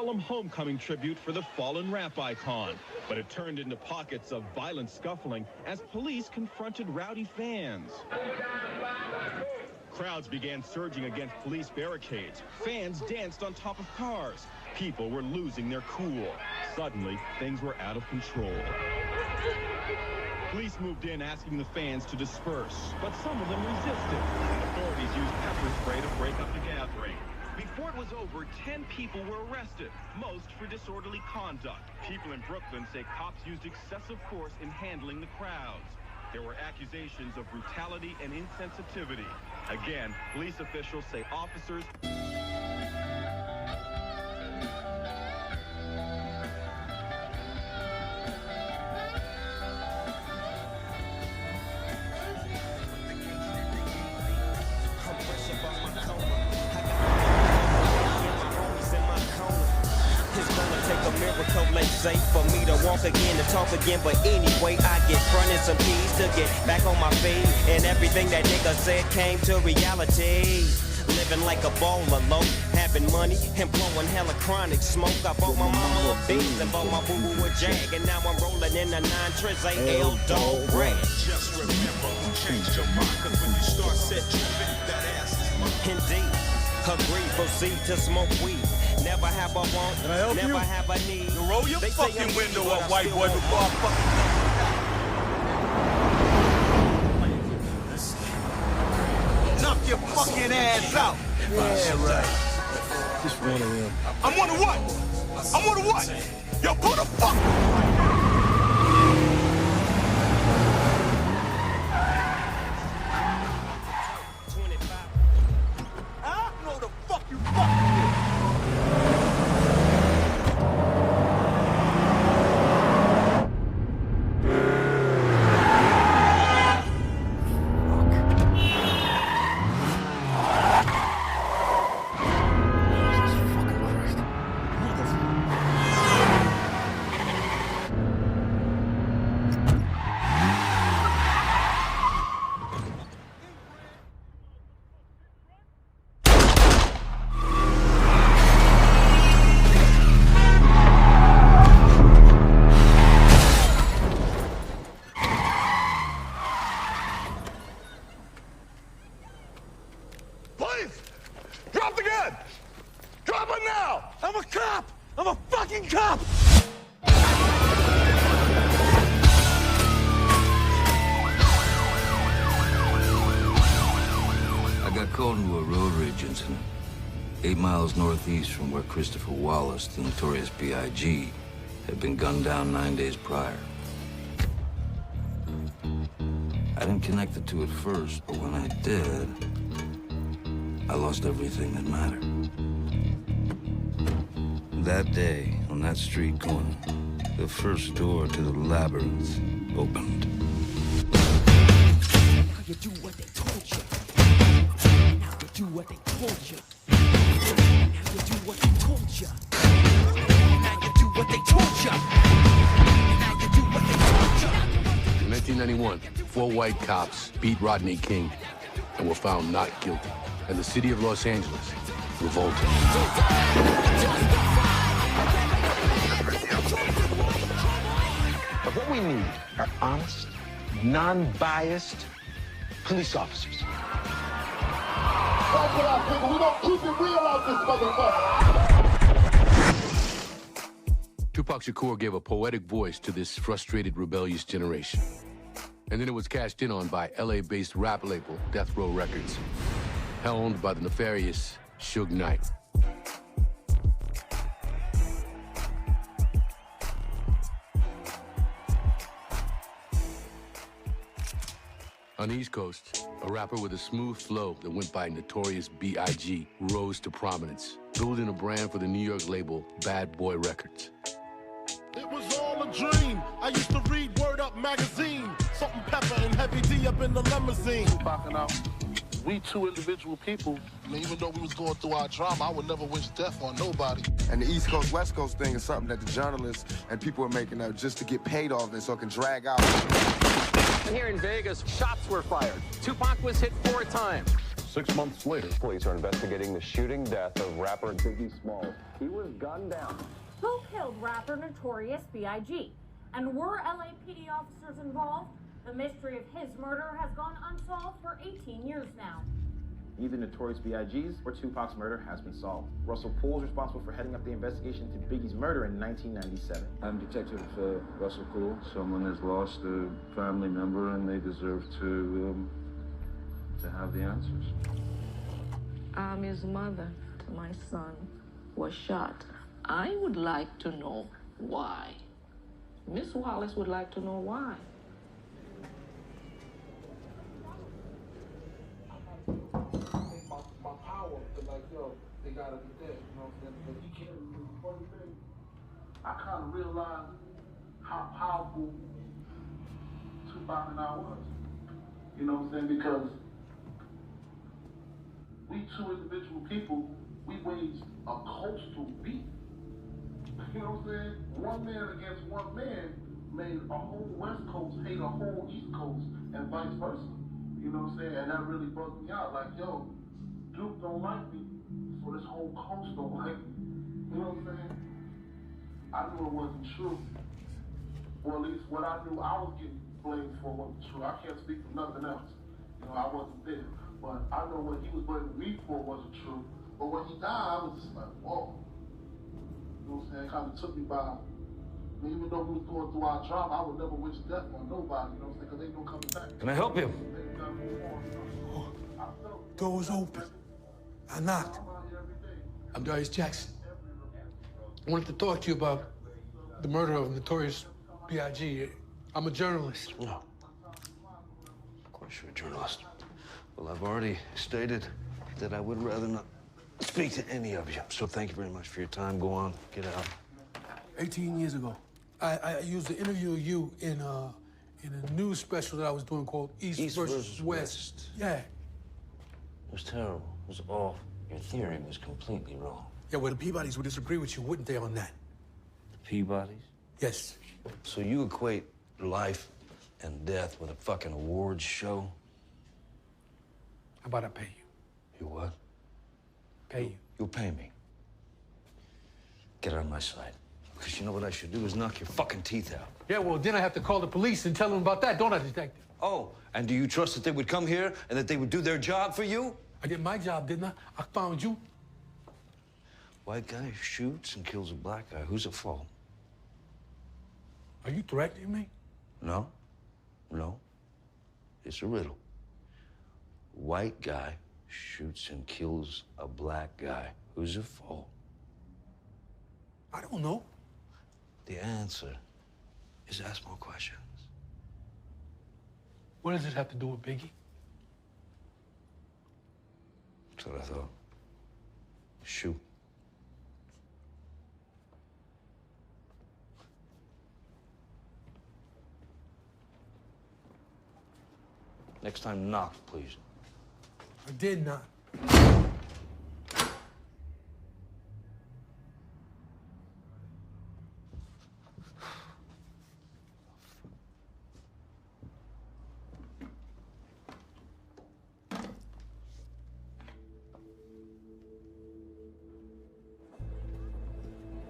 solemn homecoming tribute for the fallen rap icon. But it turned into pockets of violent scuffling as police confronted rowdy fans. Crowds began surging against police barricades. Fans danced on top of cars. People were losing their cool. Suddenly, things were out of control. Police moved in asking the fans to disperse, but some of them resisted. Authorities used pepper spray to break up the gathering. Before it was over, 10 people were arrested, most for disorderly conduct. People in Brooklyn say cops used excessive force in handling the crowds. There were accusations of brutality and insensitivity. Again, police officials say officers... For me to walk again, to talk again, but anyway, I get fronted some keys to get back on my feet, and everything that nigga said came to reality. Living like a baller, low, having money and blowing hella chronic smoke. I bought my mama a Beans and bought my boo-boo a Jag, and now I'm rolling in a 9-triz AL Dog Red. Just remember who changed your mind, cause when you start set tripping, that ass is mine. Indeed, agree, proceed to smoke weed. Never have a want, never have a need. You roll your fucking window up, white boy, before I fucking... Knock your fucking ass out. Yeah, right. Just one of them. I'm one of what? I'm one of what? Yo, who the fuck? Northeast from where Christopher Wallace, the notorious B.I.G., had been gunned down 9 days prior. I didn't connect the two at first, but when I did, I lost everything that mattered. That day, on that street corner, the first door to the labyrinth opened. Now you do what they told you. Now you do what they told you. Now you do what they told you. Now you do what they told you. Now you do what they told you. In 1991, 4 white cops beat Rodney King and were found not guilty. And the city of Los Angeles revolted. But what we need are honest, non-biased police officers. That's what I think. We don't keep it real out this motherfucker. Tupac Shakur gave a poetic voice to this frustrated, rebellious generation. And then it was cashed in on by LA-based rap label Death Row Records, helmed by the nefarious Suge Knight. On the East Coast, a rapper with a smooth flow that went by Notorious B.I.G. rose to prominence, building a brand for the New York label Bad Boy Records. It was all a dream. I used to read Word Up magazine. Salt and Pepper and Heavy D up in the limousine. Fucking out. We two individual people. I mean, even though we was going through our drama, I would never wish death on nobody. And the East Coast, West Coast thing is something that the journalists and people are making up just to get paid off it so it can drag out. Here in Vegas, shots were fired. Tupac was hit 4 times. 6 months later. Police are investigating the shooting death of rapper Biggie Smalls. He was gunned down. Who killed rapper Notorious B.I.G.? And were LAPD officers involved? The mystery of his murder has gone unsolved for 18 years now. Either Notorious B.I.G.'s or Tupac's murder has been solved. Russell Poole is responsible for heading up the investigation into Biggie's murder in 1997. I'm Detective Russell Poole. Someone has lost a family member and they deserve to have the answers. I'm his mother. My son was shot. I would like to know why. Miss Wallace would like to know why. My power is like, yo, they gotta be dead, you know what I'm saying? But he can't really do anything. I kind of realized how powerful Tupac and I was. You know what I'm saying? Because we two individual people, we waged a coastal beef. You know what I'm saying? One man against one man made a whole West Coast hate a whole East Coast and vice versa. You know what I'm saying? And that really bugged me out. Like, yo, Duke don't like me, so this whole coast don't like me. You know what I'm saying? I knew it wasn't true. Or at least what I knew I was getting blamed for wasn't true. I can't speak for nothing else. You know, I wasn't there. But I know what he was blaming me for wasn't true. But when he died, I was just like, whoa. You know what I'm saying? It kind of took me by. I mean, even though we was going through our drama, I would never wish death on nobody, you know what I'm saying? Because they don't come back. Can I help you? Door was open. I knocked. I'm Darius Jackson. I wanted to talk to you about the murder of Notorious B.I.G. I'm a journalist. No. Of course you're a journalist. Well, I've already stated that I would rather not speak to any of you. So thank you very much for your time. Go on, get out. 18 years ago, I used to interview you in a news special that I was doing called East versus West. Yeah. It was terrible. It was awful. Your theory was completely wrong. Yeah, well, the Peabodys would disagree with you, wouldn't they, on that? The Peabodys? Yes. So you equate life and death with a fucking awards show? How about I pay you? You what? Pay you. You'll pay me. Get out of my sight. Because you know what I should do is knock your fucking teeth out. Yeah, well, then I have to call the police and tell them about that, don't I, Detective? Oh, and do you trust that they would come here and that they would do their job for you? I did my job, didn't I? I found you. White guy shoots and kills a black guy. Who's at fault? Are you threatening me? No. No. It's a riddle. White guy shoots and kills a black guy. Who's at fault? I don't know. The answer is ask more questions. What does it have to do with Biggie? That's what I thought. Shoot. Next time, knock, please. I did not.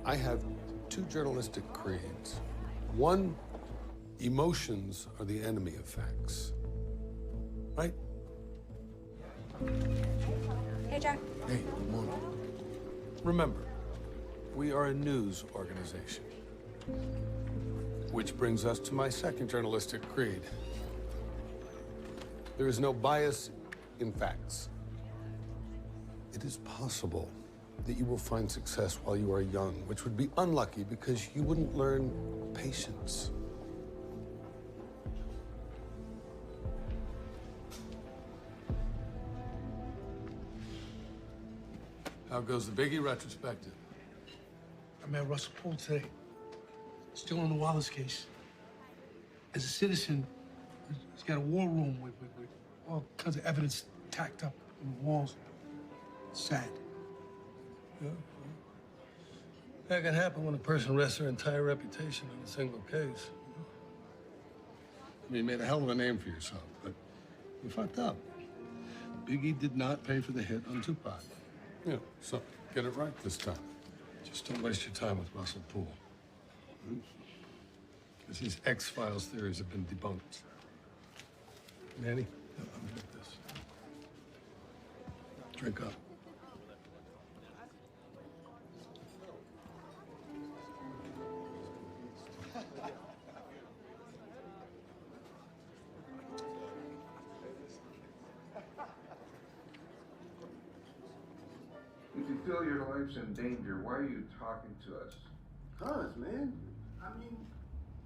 I have two journalistic creeds. One, emotions are the enemy of facts. Right? Hey, Jack. Hey, good morning. Remember, we are a news organization. Which brings us to my second journalistic creed. There is no bias in facts. It is possible that you will find success while you are young, which would be unlucky because you wouldn't learn patience. How goes the Biggie retrospective? I met Russell Poole today. Still on the Wallace case. As a citizen, he's got a war room with all kinds of evidence tacked up on the walls. It's sad. Yeah. That can happen when a person rests their entire reputation on a single case. I mean, you made a hell of a name for yourself, but you fucked up. Biggie did not pay for the hit on Tupac. Yeah, so get it right this time. Just don't waste your time with Russell Poole. Because his X-Files theories have been debunked. Manny, I'm gonna get this. Drink up. If you feel your life's in danger, why are you talking to us? Cuz, man. I mean,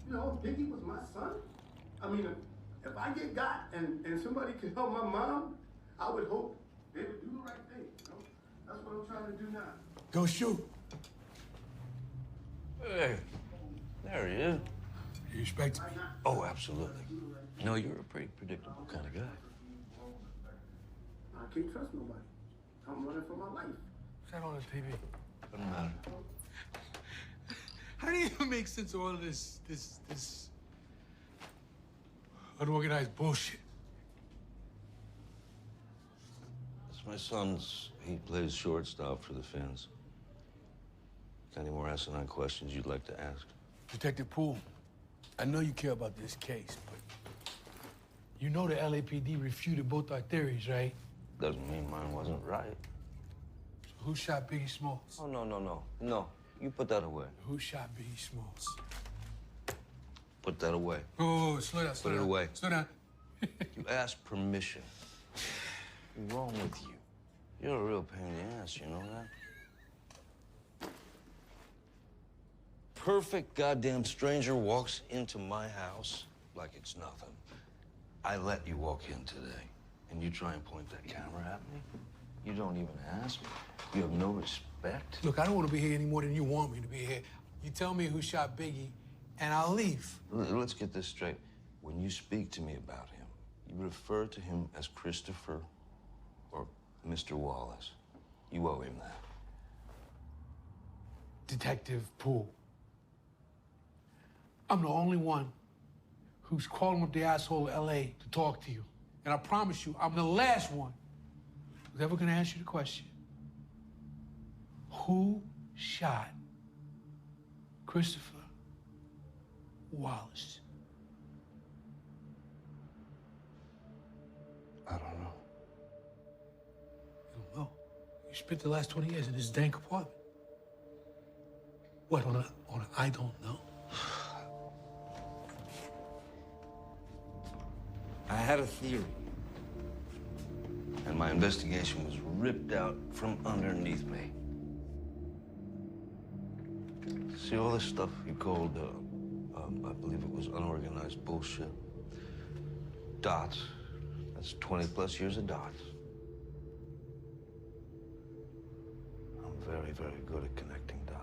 you know, Biggie was my son. I mean, if I get got and somebody can help my mom, I would hope they would do the right thing, you know? That's what I'm trying to do now. Go shoot. Hey, there he is. You respect me? Oh, absolutely. No, you're a pretty predictable kind of guy. I can't trust nobody. I'm running for my life. What's that on the TV? Doesn't matter. How do you make sense of all of this unorganized bullshit? It's my son's. He plays shortstop for the Finns. Any more asinine questions you'd like to ask? Detective Poole, I know you care about this case, but you know the LAPD refuted both our theories, right? Doesn't mean mine wasn't right. So who shot Biggie Smalls? Oh, no. No, you put that away. Who shot Biggie Smalls? Put that away. Oh, slow down, Put it away. Slow down. You asked permission. What's wrong with you? You're a real pain in the ass, you know that? Perfect goddamn stranger walks into my house like it's nothing. I let you walk in today, and you try and point that camera at me? You don't even ask me. You have no respect. Look, I don't want to be here any more than you want me to be here. You tell me who shot Biggie, and I'll leave. Let's get this straight. When you speak to me about him, you refer to him as Christopher or Mr. Wallace. You owe him that. Detective Poole, I'm the only one who's calling up the asshole of LA to talk to you. And I promise you, I'm the last one who's ever gonna ask you the question. Who shot Christopher Wallace? I don't know. You don't know? You spent the last 20 years in this dank apartment. What, on a I don't know? I had a theory. And my investigation was ripped out from underneath me. See all this stuff you called, I believe it was unorganized bullshit. Dots. That's 20 plus years of dots. I'm very, very good at connecting dots.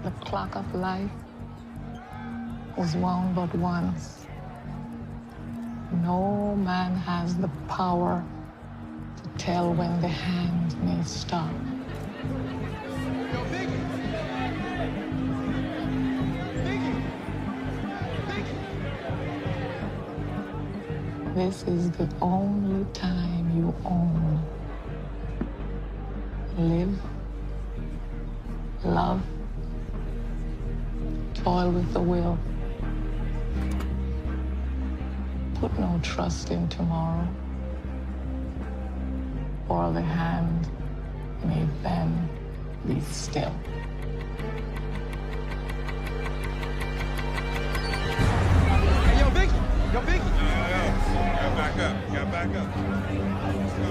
The clock of life is wound but once. No man has the power to tell when the hand may stop. Yo, Biggie! Biggie! Biggie! This is the only time you own. Live, love, toil with the will. Put no trust in tomorrow, or the hand may then be still. Hey, yo, Biggie! Yo, Biggie! Got back up. Got back up. Let's go.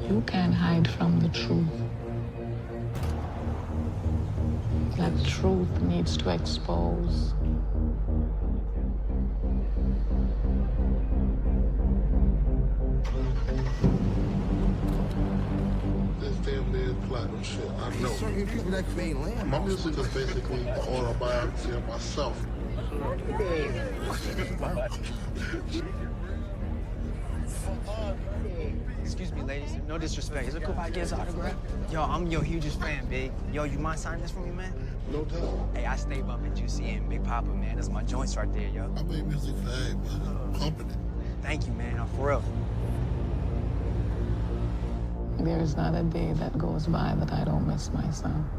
You can't hide from the truth. That truth needs to expose. This damn near plot suicidal shit. I know. There's certain people that create land. My music is basically an autobiography of myself. Excuse me, ladies. No disrespect. Is it cool if I get his autograph? Yo, I'm your hugest fan, Big. Yo, you mind signing this for me, man? No doubt. Hey, I stay bumping Juicy and Big Papa, man. That's my joints right there, yo. I made music for everybody. Pumping it. Thank you, man. For real. There is not a day that goes by that I don't miss my son.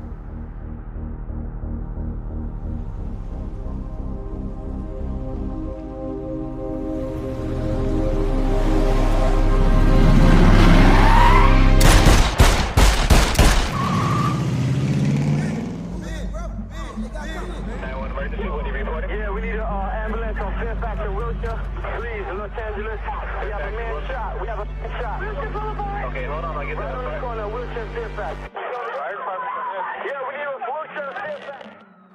Yeah, we need an ambulance on Fairfax and Wilshire. Please, Los Angeles. We have a man shot. We have a man shot. Wilshire Boulevard. Okay, hold on. I'll get that. Right on Wilshire and Fairfax. Yeah, we need a Wilshire and Fairfax.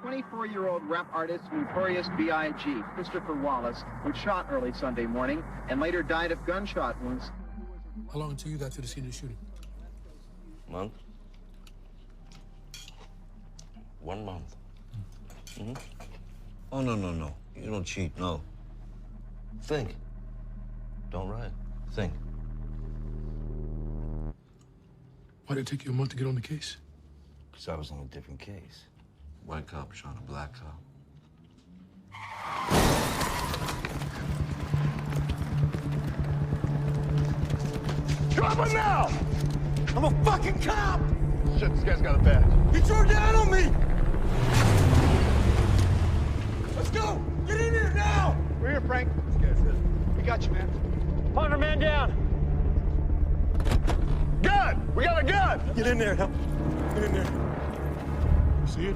24-year-old rap artist Notorious B.I.G., Christopher Wallace, was shot early Sunday morning and later died of gunshot wounds. How long until you got to the scene of the shooting? Month? 1 month. Mm-hmm. Oh, no. You don't cheat, no. Think. Don't write. Think. Why did it take you a month to get on the case? Because I was on a different case. White cop shot a black cop. Drop him now! I'm a fucking cop! Shit, this guy's got a badge. He threw down on me! Let's go! Get in here now! We're here, Frank. We got you, man. Partner man down! Gun! We got a gun! Get in there, help. Get in there. You see it?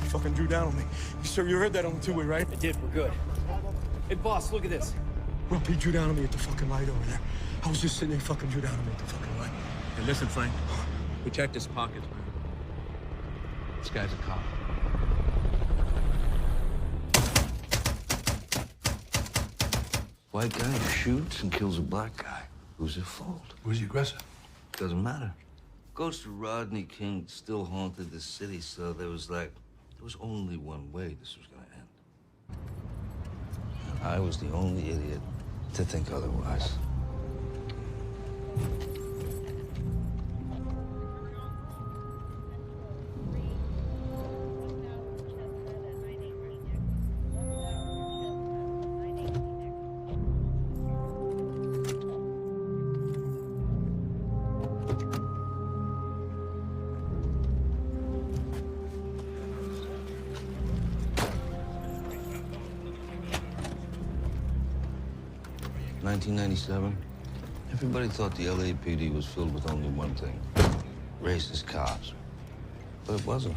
Fucking drew down on me. You sure you heard that on the two-way, right? I did. We're good. Hey, boss, look at this. Well, he drew down on me at the fucking light over there. I was just sitting there, fucking drew down on me at the fucking light. Hey, listen, Frank. We checked his pockets, man. This guy's a cop. White guy who shoots and kills a black guy. Who's at fault? Who's the aggressor? Doesn't matter. Ghost of Rodney King still haunted the city, so there was only one way this was gonna end. And I was the only idiot to think otherwise. In 1997, everybody thought the LAPD was filled with only one thing: racist cops. But it wasn't.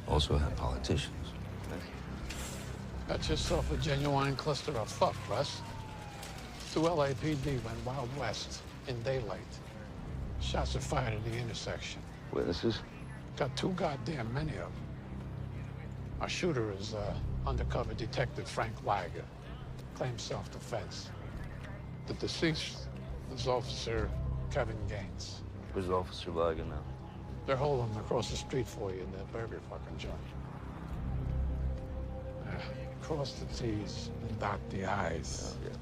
Also had politicians. Got yourself a genuine cluster of fuck, Russ. 2 LAPD went Wild West in daylight. Shots are fired at the intersection. Witnesses? Got too goddamn many of them. Our shooter is undercover detective Frank Weiger. Claims self-defense. The deceased is Officer Kevin Gaines. Where's Officer Weiger now? They're holding him across the street for you in that burger fucking joint. Cross the T's and dot the I's. Oh, yeah.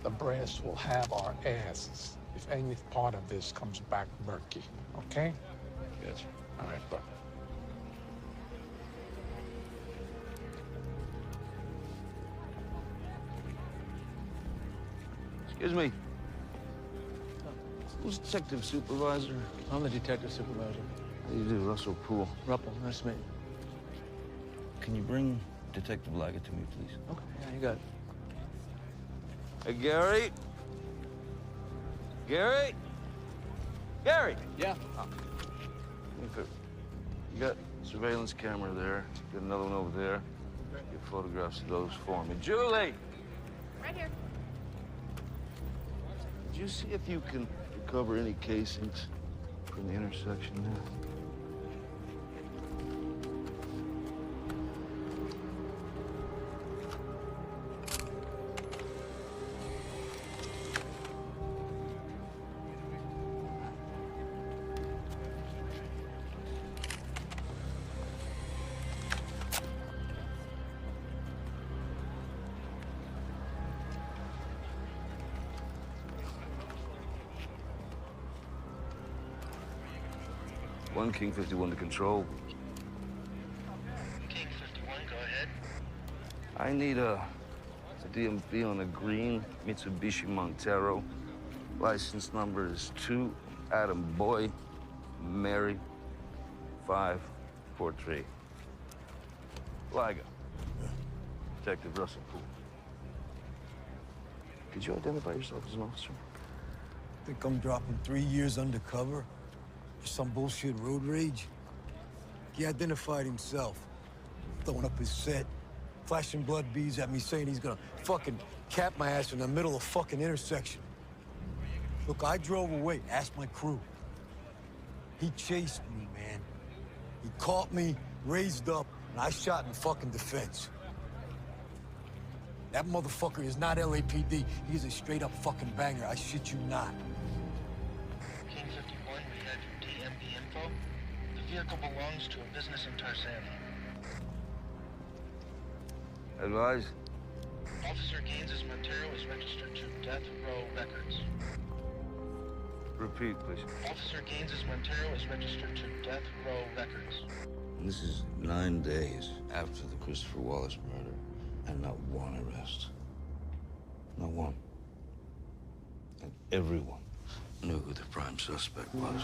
The brass will have our asses if any part of this comes back murky, okay? Gotcha. All right, bro. Excuse me. Who's detective supervisor? I'm the detective supervisor. How do you do, Russell Poole? Ruppel, nice to meet you. Can you bring Detective Weiger to me, please? Okay, yeah, you got it. Hey, Gary? Gary? Gary? Yeah? Okay. You got surveillance camera there. Got another one over there. Get photographs of those for me. Julie! Right here. Did you see if you can recover any casings from the intersection there? 1 King 51 to control. King 51, go ahead. I need a DMV on a green Mitsubishi Montero. License number is 2 Adam Boy Mary 543. Liga. Detective Russell Poole. Could you identify yourself as an officer? Think I'm dropping 3 years undercover for some bullshit road rage? He identified himself, throwing up his set, flashing blood beads at me, saying he's gonna fucking cap my ass in the middle of a fucking intersection. Look, I drove away, asked my crew. He chased me, man. He caught me, raised up, and I shot in fucking defense. That motherfucker is not LAPD. He's a straight-up fucking banger. I shit you not. King 51, we had your DMV info. The vehicle belongs to a business in Tarzana. Advise? Officer Gaines's Montero is registered to Death Row Records. Repeat, please. Officer Gaines's Montero is registered to Death Row Records. And this is 9 days after the Christopher Wallace murder, and not one arrest. Not one. And everyone knew who the prime suspect was.